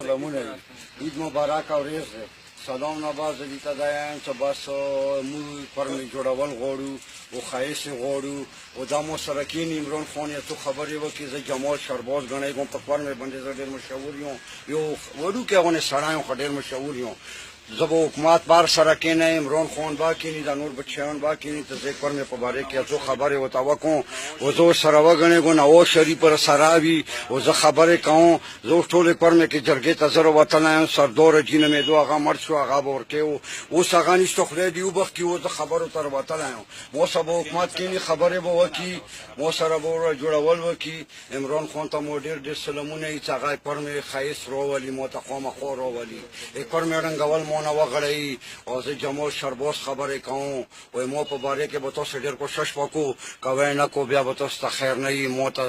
سلامونه عید مبارک او ریز سلام نواز دي ته دا یم چې بس موږ فرمې جوړول غواړو او ښایست غواړو او دا مو سره کینی عمران خان یې څو خبرې وکړي زه جمال شرباز ګڼی کوم په فرمې باندې زه ډېر مشهور یم یو وړوکی غونې سړی یم خو ډېر مشهور یم زه به حکومت بار سره کینی عمران خان با کینی دا نور بچیان با کینی ته زه فرمې په باره کې څو خبرې ورته وکړم او زه ورسره وګڼېږم نواز شریف راسره وي او زه خبرې کوم زه اوس ټولې فرمې کې جرګې ته زه راوتلی یم سردار جینه مېدو هغه مړ شو هغه به ورکوي اوس هغه نشته خدای دې وبخښي اوس زه خبرو ته راوتلی یم ما سره به حکومت کینی خبرې به وکړي ما سره به جوړول وکړي عمران خان ته مو ډېر ډېر سلامونه وي چې هغه فرمې ښایست راولي ما ته خامخا راولي فرمې ړنګول ما نه وغړوي او زه جمال شرباز خبرې کوم وایي ما په باره کې به تاسو ډېر کوشش وکړو که وی نه کو بیا به تاسو ته خیر نه وي ما ته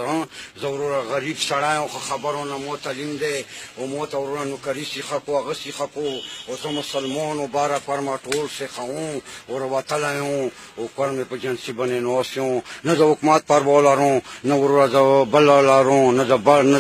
زه وروره غریب سړی یم خو خبرو نه ما تعلیم دی او ما ته وروره نوکري سیخه کو هغه سیخه کو او زه مسلمان و باره فرمه ټول سیخوم او راوتلی یم او فرمې په جنسي باندې ناست یم نه د حکومت پروا لرم نه وروره زه بل لرم نه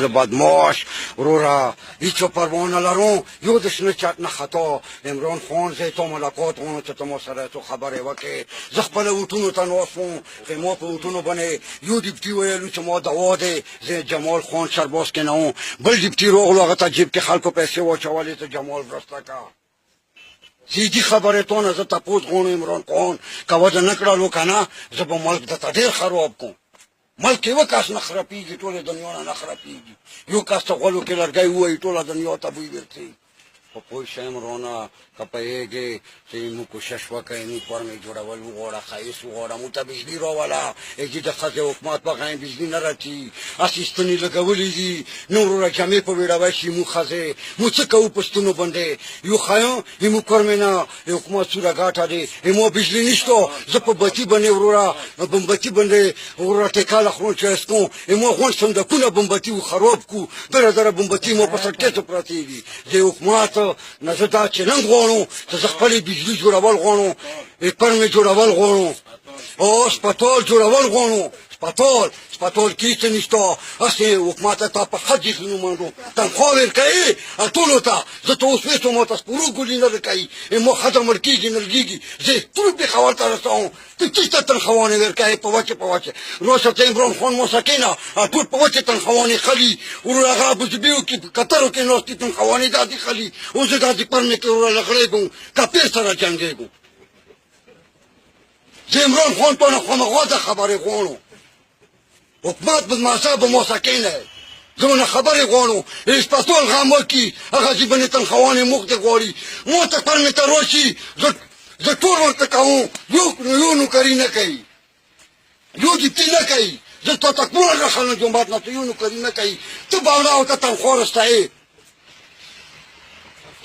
د بدماش وروره هېڅ پروا نه لرم یو د شنه چت نه خطا عمران خان زه تا ملاقات غواړم چې ته ما سره څو خبرې وکړې زه خپله اوټونو ته ناست وم چې ما په اوټونو باندې یو ډیپټي ویلو چې ما دوا دی زه جمال خان شرباز کې نه وم بل ډیپټي راغلو هغه ته جیب کې خلکو پیسې واچولې ته جمال مرسته کړه سیدي خبرې تو نه زه تپوس غواړم عمران خان که وجه نه کړلو که نه زه به ملک درته ډېر خراب کړم ملک یوه کس نه خرابېږي ټولې دنیا نه نه خرابېږي یو کس ته غولو کې لرګی ووایي ټوله دنیا ته بوی ورځي په پوه شئ عمرانه که پوهېږې چې موږ کوشش وکړئ موږ فرمې جوړول وغواړه ښایست وغواړه موږ ته بجلي راوله چې د ښځې حکومت بغیر بجلي نه راځي هسې ستنې لګولې دي نه وروره جامې په ویړوی شي موږ ښځې موږ څه کوو په ستنو باندې یو ښیم موږ فرمې نه حکومت څومره ګټه دی ما بجلي نشته زه په بتي باندې وروره بمبتي باندې وروره ټیکاله خورم چایس کوم ما غونډ صندوقونه بمبتي خراب کړو دره دره بمبتي ما په سړکۍ ته پرتې دي د حکومت نه زه دا چلنج غواړم چې زه خپلې بجلي جوړول غواړم فرمې جوړول غواړم او سپتال جوړول غواړم سپتال کې هېڅ نشته هسې حکومت ته تا په ښه ذهنونو منډو تنخوا ورکوي ټولو ته زه ته اوس ویسو ما ته سپرو ګولي نه درکوي ما ښځه مړ کېږي نه لګېږي زه یې ټول پېښور ته رسوم ته چېرته تنخواانې ورکوې په وچې راشه ته عمران خان ما سره کښېنه ټول په وچې تنخواانې خلي وروره هغه ابوظبیو کې په قطرو کې ناستې تنخواانې داسې خلي اوس زه داسې فرمې کې وروره لغړېږم کپیر سره جنګېږم زه عمران خان ته نه خامخا د خبرې غواړم حکومت بدمعشه به ما سره کښېنی زه ونه خبرې غواړم اسپتال غم وکړي هغه چې بنې تنخواانې موږ ته غواړي ما ته فرمې ته راشي زه ټول ورته کوم یو نوکري نه کوي یو ډیپټي نه کوي زه تا ته ټوله رسنه جومات نه ته یو نوکري نه کوي ته باوړه او ته تنخوا رسوې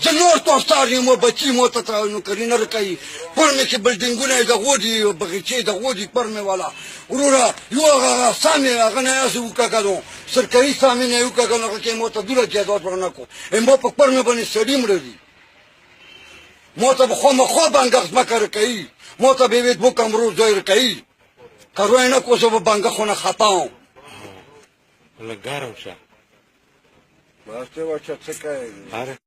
زه نور توستار یم بچي مو ته نوکري نه راکوي فرمې کې بلډینګونه یې د غوډي بغیچې د غوډي فرمې والا وروره یو هغه سامې هغه نه یاسې وکاږلو سرکاري سامې نه یې وکاږلو هغه کې مو ته دوله جایداد ورنه کړو ما په فرمې باندې سړي مړه دي ما ته به خامخا بنګه ځمکه راکوي ما ته به یې بوک امروز ځای راکوي که روی نه کړو زه به بنګه خونه خطا وم لږ ګرم شه بس ته واچه څه کوې